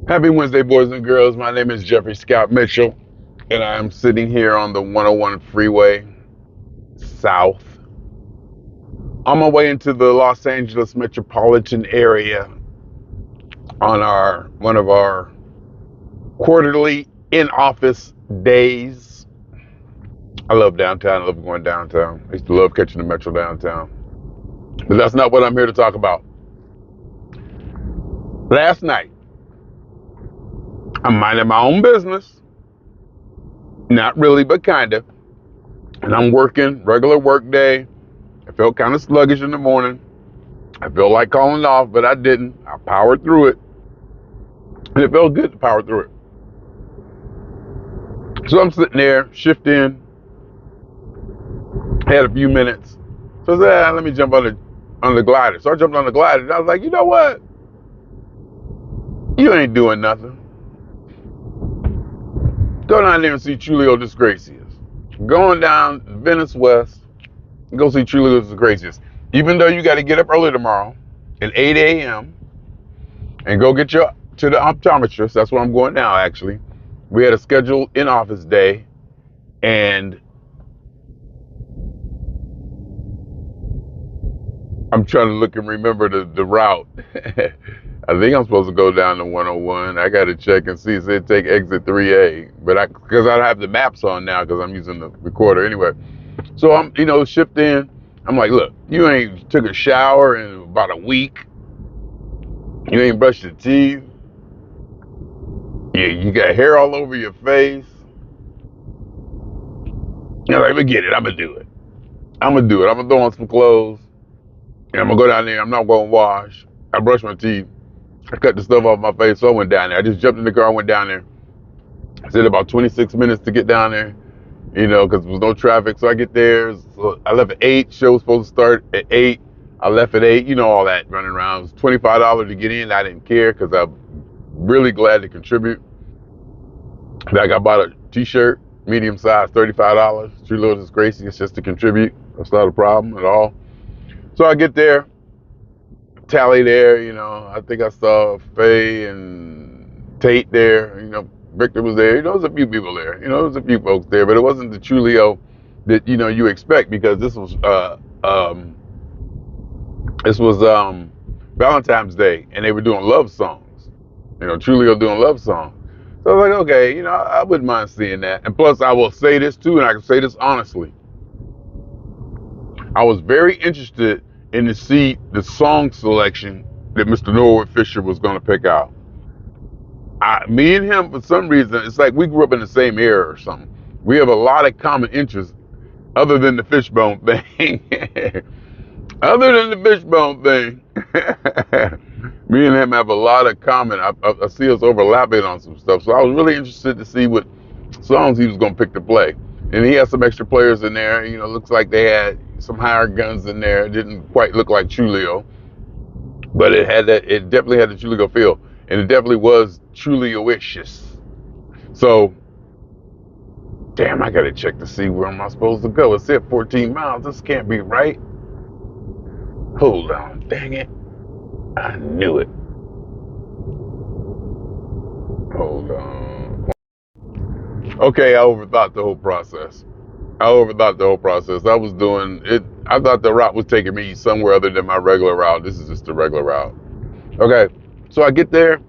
Happy Wednesday, boys and girls. My name is Jeffrey Scott Mitchell, and I am sitting here on the 101 freeway south on my way into the Los Angeles metropolitan area on our one of our quarterly in-office days. I love downtown. I love going downtown. I used to love catching the metro downtown. But that's not what I'm here to talk about. Last night, I'm minding my own business. Not really, but kind of. And I'm working, regular work day. I felt kind of sluggish in the morning. I felt like calling off, but I didn't. I powered through it. And it felt good to power through it. So I'm sitting there, shift in, had a few minutes. So I said, let me jump on the glider. So I jumped on the glider and I was like, you know what? You ain't doing nothing. Go down there and see Julio Disgracias. Going down Venice West, go see Julio Disgracias. Even though you got to get up early tomorrow at 8 a.m. and go get your to the optometrist. That's where I'm going now, actually. We had a scheduled in-office day, and I'm trying to look and remember the route. I think I'm supposed to go down to 101. I got to check and see. It said take exit 3A, but because I have the maps on now because I'm using the recorder anyway. So I'm, shift in. I'm like, look, you ain't took a shower in about a week. You ain't brushed your teeth. Yeah, you got hair all over your face. I'm like, forget it. I'm gonna do it. I'm gonna do it. I'm gonna throw on some clothes. And I'm gonna go down there. I'm not gonna wash. I brushed my teeth. I cut the stuff off my face, so I went down there. I just jumped in the car and went down there. I said about 26 minutes to get down there, because there was no traffic. So I get there. So I left at 8. Show was supposed to start at 8. I left at 8. All that running around. It was $25 to get in. I didn't care because I'm really glad to contribute. Like I bought a t-shirt, medium size, $35. True Little Disgrace. It's just to contribute. That's not a problem at all. So I get there, tally there, I think I saw Faye and Tate there, Victor was there, there was a few people there, there was a few folks there, but it wasn't the Trulio that, you expect because this was Valentine's Day and they were doing love songs, Trulio doing love songs. So I was like, okay, I wouldn't mind seeing that. And plus I will say this too, and I can say this honestly. I was very interested in to see the song selection that Mr. Norwood Fisher was going to pick out. Me and him, for some reason, it's like we grew up in the same era or something. We have a lot of common interests other than the fishbone thing. Other than the fishbone thing, me and him have a lot of common. I see us overlapping on some stuff. So I was really interested to see what songs he was going to pick to play. And he had some extra players in there. Looks like they had some hired guns in there. It didn't quite look like Trulio, but it definitely had the Trulio feel. And it definitely was Trulio-icious. So, damn, I got to check to see where am I supposed to go. It said 14 miles. This can't be right. Hold on. Dang it. I knew it. Hold on. Okay, I overthought the whole process. I was doing it. I thought the route was taking me somewhere other than my regular route. This is just the regular route. Okay, so I get there,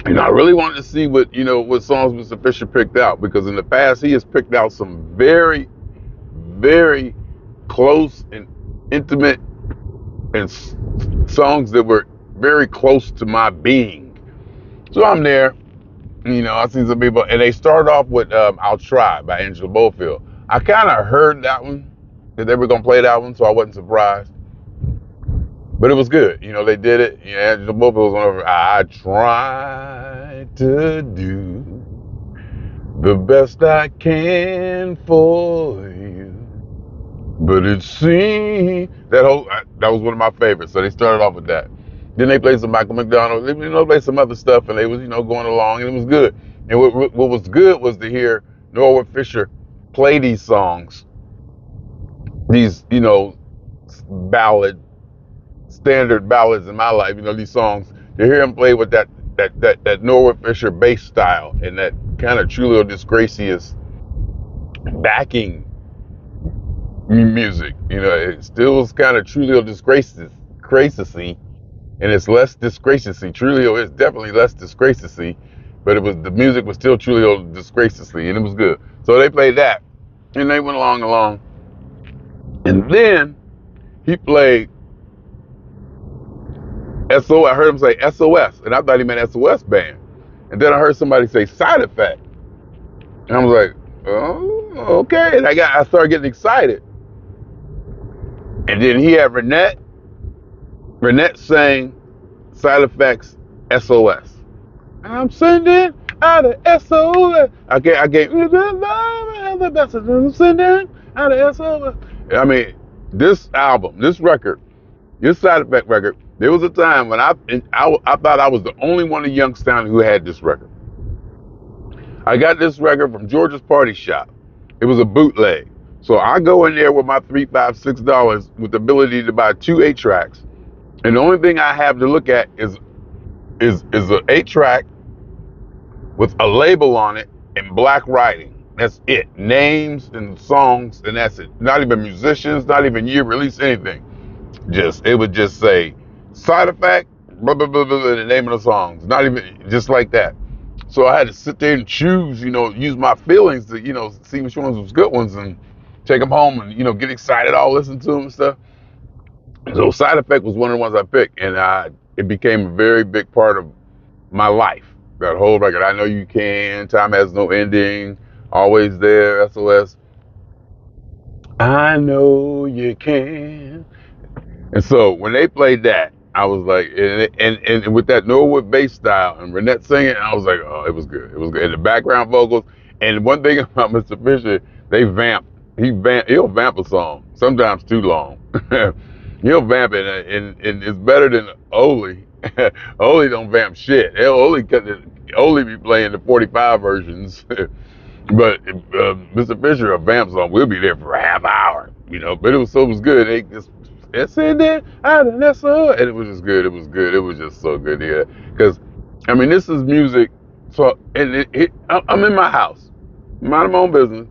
and I really wanted to see what songs Mr. Fisher picked out because in the past he has picked out some very, very close and intimate and songs that were very close to my being. So I'm there. I see some people, and they start off with I'll Try by Angela Bofield. I kind of heard that one, that they were going to play that one, so I wasn't surprised. But it was good. They did it. Angela Bofield was one of them. I try to do the best I can for you. But it seems, that was one of my favorites, so they started off with that. Then they played some Michael McDonald. They played some other stuff, and they was going along, and it was good. And what was good was to hear Norwood Fisher play these songs, these standard ballads in my life. These songs. To hear him play with that that Norwood Fisher bass style and that kind of Trulio Disgracious backing music. You know, it still was kind of Trulio Disgraciously, and it's less disgraciously. Trulio is definitely less disgraciously, but the music was still Trulio Disgraciously, and it was good. So they played that, and they went along, and then he played SO. I heard him say SOS, and I thought he meant SOS band, and then I heard somebody say Side Effect, and I was like, oh, okay, and I started getting excited, and then he had Renette sang Side Effects SOS. I'm sending out of SOS. I can't. I'm sending out of SOS. I mean, this album, this record, this Side Effect record. There was a time when I thought I was the only one in Youngstown who had this record. I got this record from George's Party Shop. It was a bootleg. So I go in there with my $3, $5, $6 with the ability to buy 2 8-tracks. And the only thing I have to look at is an 8-track with a label on it and black writing. That's it. Names and songs, and that's it. Not even musicians, not even year release, anything. It would just say Side Effect, blah, blah, blah, blah, the name of the songs. Not even, just like that. So I had to sit there and choose, use my feelings to, see which ones was good ones and take them home and, get excited, all listen to them and stuff. So Side Effect was one of the ones I picked, and it became a very big part of my life. That whole record, I Know You Can, Time Has No Ending, Always There, SOS. I know you can. And so when they played that, I was like, and with that Norwood bass style and Renette singing, I was like, oh, it was good. It was good. And the background vocals. And one thing about Mr. Fisher, he'll vamp a song, sometimes too long. He'll vamp it, and it's better than Oli. Oli don't vamp shit. Oli be playing the 45 versions. But Mr. Fisher, a vamp song, we'll be there for a half hour, But it was good. It's in there, and it was just good. It was good. It was just so good to hear. Because, this is music. So, and I'm in my house, minding my own business,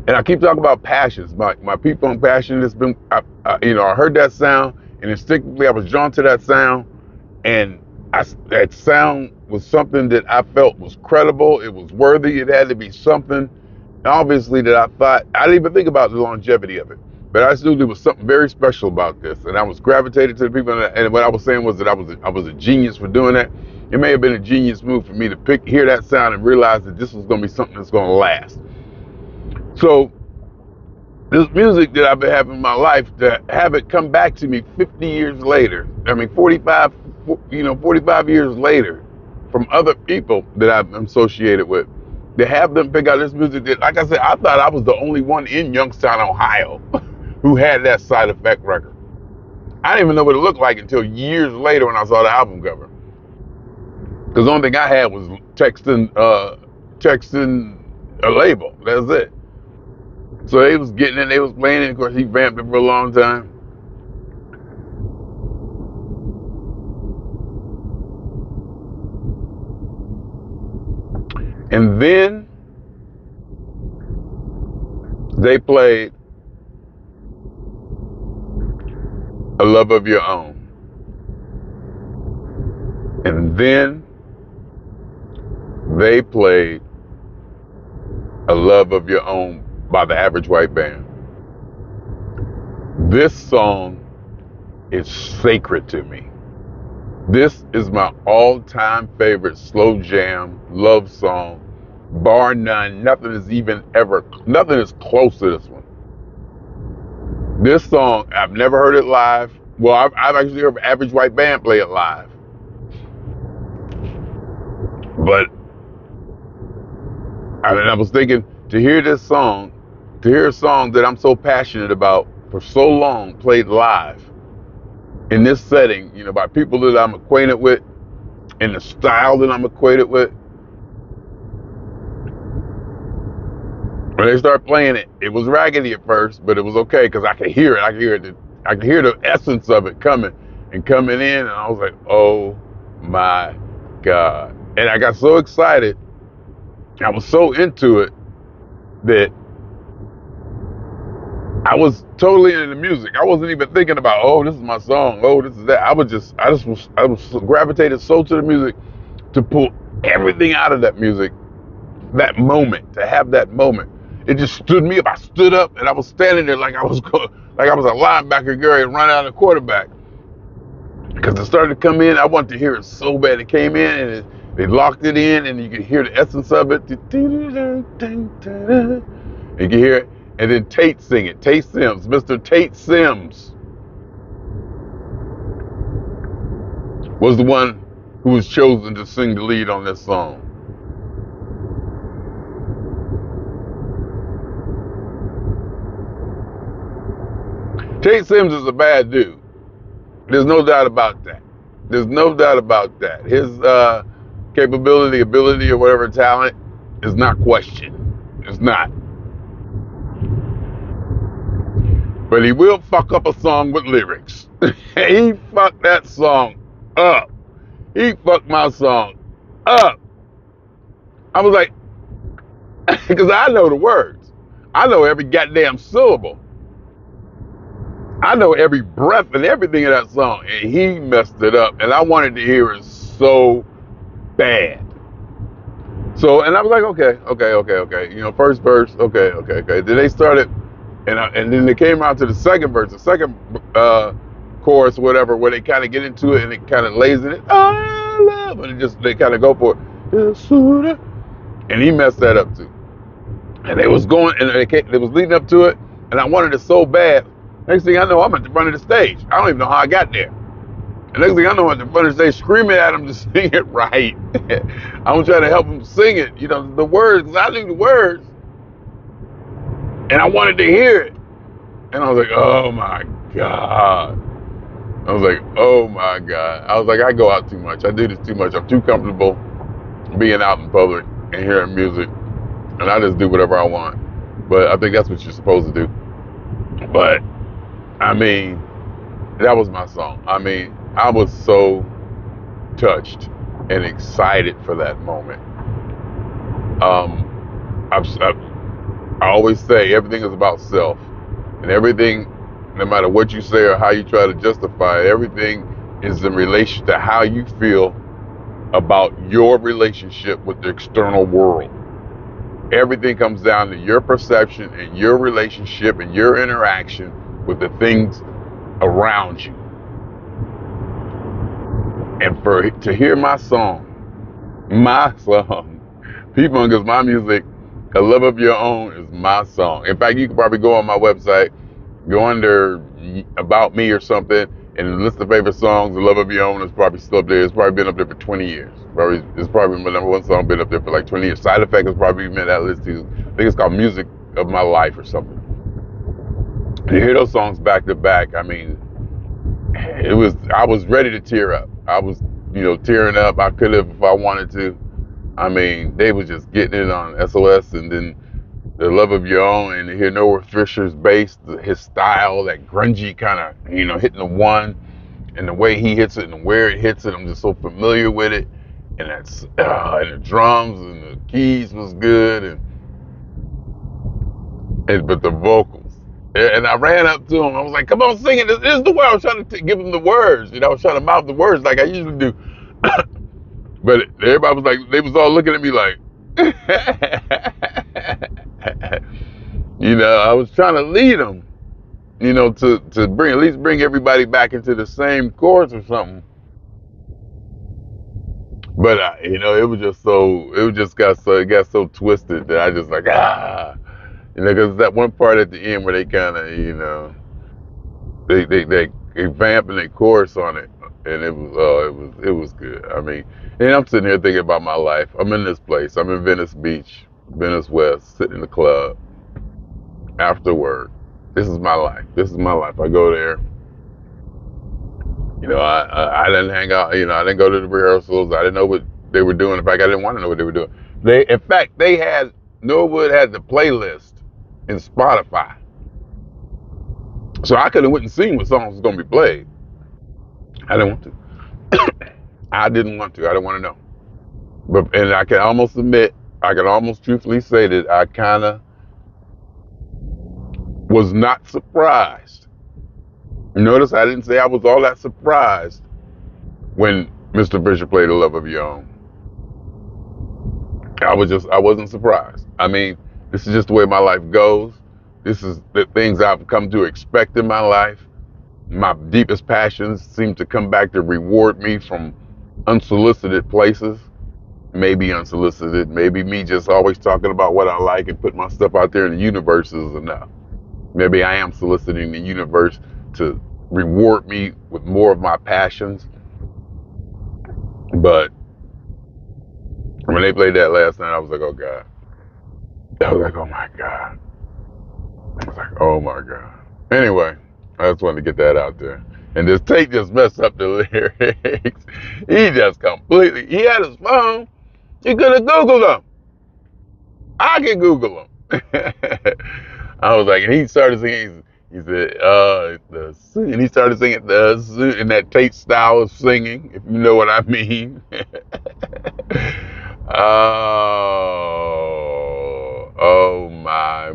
and I keep talking about passions. My people on passion has been, I heard that sound, and instinctively I was drawn to that sound, and that sound was something that I felt was credible. It was worthy. It had to be something, obviously, that I thought, I didn't even think about the longevity of it, but I still there was something very special about this, and I was gravitated to the people, and what I was saying was that I was a genius for doing that. It may have been a genius move for me to hear that sound and realize that this was going to be something that's going to last. So this music that I've been having in my life, to have it come back to me 50 years later, 45 years later, from other people that I'm associated with, to have them pick out this music that, like I said, I thought I was the only one in Youngstown, Ohio, who had that Side Effect record. I didn't even know what it looked like until years later when I saw the album cover. Because the only thing I had was texting a label. That's it. So they was getting it, they was playing it. Of course, he vamped it for a long time. And then they played A Love of Your Own. And then they played A Love of Your Own by the Average White Band. This song is sacred to me. This is my all-time favorite slow jam love song, bar none. Nothing is close to this one. This song, I've never heard it live. Well, I've actually heard Average White Band play it live. But I was thinking, to hear a song that I'm so passionate about for so long played live in this setting, by people that I'm acquainted with, and the style that I'm acquainted with. When they start playing it, it was raggedy at first, but it was okay because I could hear it. I could hear the essence of it coming in, and I was like, oh my God. And I got so excited. I was so into it that I was totally into the music. I wasn't even thinking about, oh, this is my song. Oh, this is that. I was gravitated so to the music to pull everything out of that music, that moment, to have that moment. It just stood me up. I stood up and I was standing there like I was a linebacker Gary and run out of quarterback. Because it started to come in, I wanted to hear it so bad. It came in and they locked it in, and you could hear the essence of it. You can hear it, and then Tate sing it. Tate Sims, Mr. Tate Sims, was the one who was chosen to sing the lead on this song. Tate Sims is a bad dude. There's no doubt about that. There's no doubt about that. His capability, ability, or whatever talent is not questioned. It's not. But he will fuck up a song with lyrics. He fucked that song up. He fucked my song up. I was like, because I know the words. I know every goddamn syllable. I know every breath and everything of that song. And he messed it up. And I wanted to hear it so bad. So, and I was like, okay. You know, first verse, okay. Then they started, and then they came around to the second verse, the second chorus, whatever, where they kind of get into it and it kind of lays in it. I love, and they kind of go for it. And he messed that up too. And they was going, and they was leading up to it, and I wanted it so bad. Next thing I know, I'm at the front of the stage. I don't even know how I got there. And next thing I know, I'm at the front of the stage screaming at him to sing it right. I'm trying to help him sing it, you know, the words, because I knew the words. And I wanted to hear it. And I was like, oh my God. I was like, oh my God. I was like, I go out too much. I do this too much. I'm too comfortable being out in public and hearing music. And I just do whatever I want. But I think that's what you're supposed to do. But, I mean, that was my song. I mean, I was so touched and excited for that moment. I always say everything is about self. And everything, no matter what you say or how you try to justify it, everything is in relation to how you feel about your relationship with the external world. Everything comes down to your perception and your relationship and your interaction with the things around you. And to hear my song, people, because my music, A Love of Your Own, is my song. In fact, you can probably go on my website, go under About Me or something, and list the favorite songs. A Love of Your Own is probably still up there. It's probably been up there for 20 years. It's probably my number one song, been up there for like 20 years. Side Effect has probably been that list too. I think it's called Music of My Life or something. You hear those songs back to back, I mean, I was ready to tear up. I was, tearing up. I could have if I wanted to. I mean, they was just getting it on SOS, and then The Love of Your Own, and to hear Norwood Fisher's bass, his style, that grungy kind of, hitting the one, and the way he hits it and where it hits it, I'm just so familiar with it. And that's and the drums and the keys was good, but the vocals. And I ran up to him. I was like, "Come on, sing it. This is the way." I was trying to give him the words. I was trying to mouth the words like I usually do. But everybody was like, they was all looking at me like, I was trying to lead them, to bring, at least bring everybody back into the same chorus or something. But it got so twisted that I just like, because that one part at the end where they kind of, they vamp and they chorus on it, and it was good. I mean, and I'm sitting here thinking about my life. I'm in this place. I'm in Venice Beach, Venice West, sitting in the club after work. This is my life. I go there. I didn't hang out. I didn't go to the rehearsals. I didn't know what they were doing. In fact, I didn't want to know what they were doing. Norwood had the playlist in Spotify. So I could have went and seen what songs was going to be played. I didn't want to. I didn't want to know. And I can almost admit, I can almost truthfully say that I kind of was not surprised. Notice I didn't say I was all that surprised when Mr. Fisher played The Love of Your Own. I wasn't surprised. I mean, this is just the way my life goes. This is the things I've come to expect in my life. My deepest passions seem to come back to reward me from unsolicited places. Maybe unsolicited, maybe me just always talking about what I like and put my stuff out there in the universe is enough. Maybe I am soliciting the universe to reward me with more of my passions. But when they played that last night, I was like, oh God. I was like, oh my God. I was like, oh my God. Anyway, I just wanted to get that out there. And this tape just messed up the lyrics. He had his phone. He could have Googled them. I can Google them. I was like, and he started singing, he said, and he started singing in that tape style of singing, if you know what I mean. Oh my.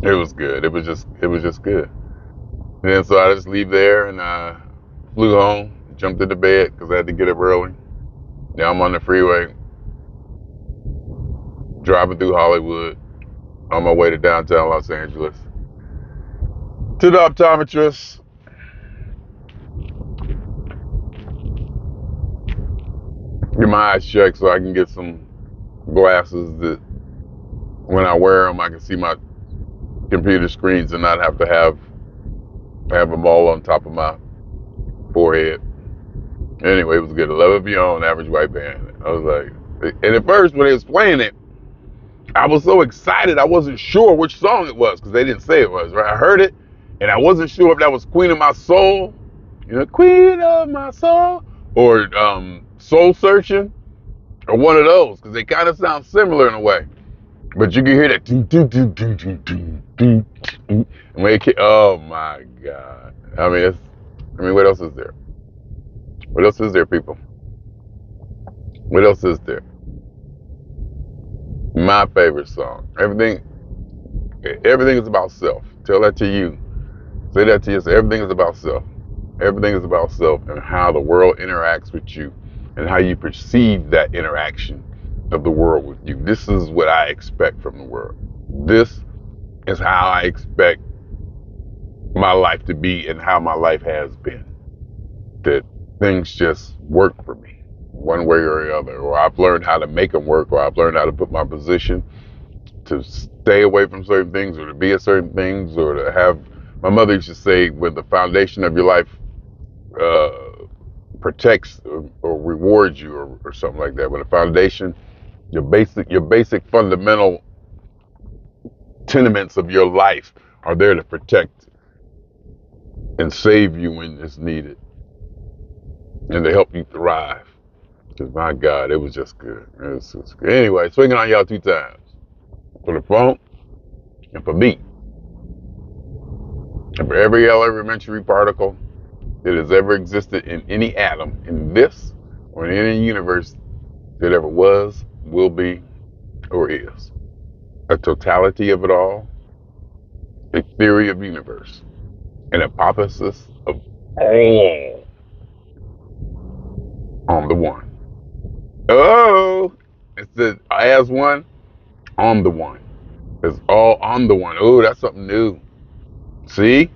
It was good. It was just good. And then so I just leave there and I flew home, jumped into bed because I had to get up early. Now I'm on the freeway, driving through Hollywood, on my way to downtown Los Angeles. To the optometrist. Get my eyes checked so I can get some glasses that when I wear them I can see my computer screens and not have to have them all on top of my forehead. Anyway, it was good. 11 of your own average white band. I was like, and at first when they was playing it, I was so excited I wasn't sure which song it was because they didn't say it was, right? I heard it and I wasn't sure if that was Queen of My Soul, Queen of My Soul, or Soul Searching, or one of those, because they kind of sound similar in a way. But you can hear that doo, doo, doo, doo, doo, doo, doo, doo. And when oh my God. I mean, what else is there? What else is there, people? What else is there? My favorite song. Everything is about self. Tell that to you. Say that to yourself. Everything is about self. Everything is about self and how the world interacts with you and how you perceive that interaction of the world with you. This is what I expect from the world. This is how I expect my life to be and how my life has been. That things just work for me one way or the other, or I've learned how to make them work, or I've learned how to put my position to stay away from certain things, or to be at certain things, or to have. My mother used to say, when the foundation of your life protects or rewards you, or something like that. When the foundation, your basic fundamental tenements of your life are there to protect and save you when it's needed, and to help you thrive. Because my God, it was just good. It was good. Anyway, swinging on y'all 2 times. For the phone and for me. And for every elementary particle that has ever existed in any atom in this or in any universe that ever was, will be, or is. A totality of it all, a theory of universe, an hypothesis of all on the one. Oh, it's the as one on the one. It's all on the one. Oh, that's something new. See?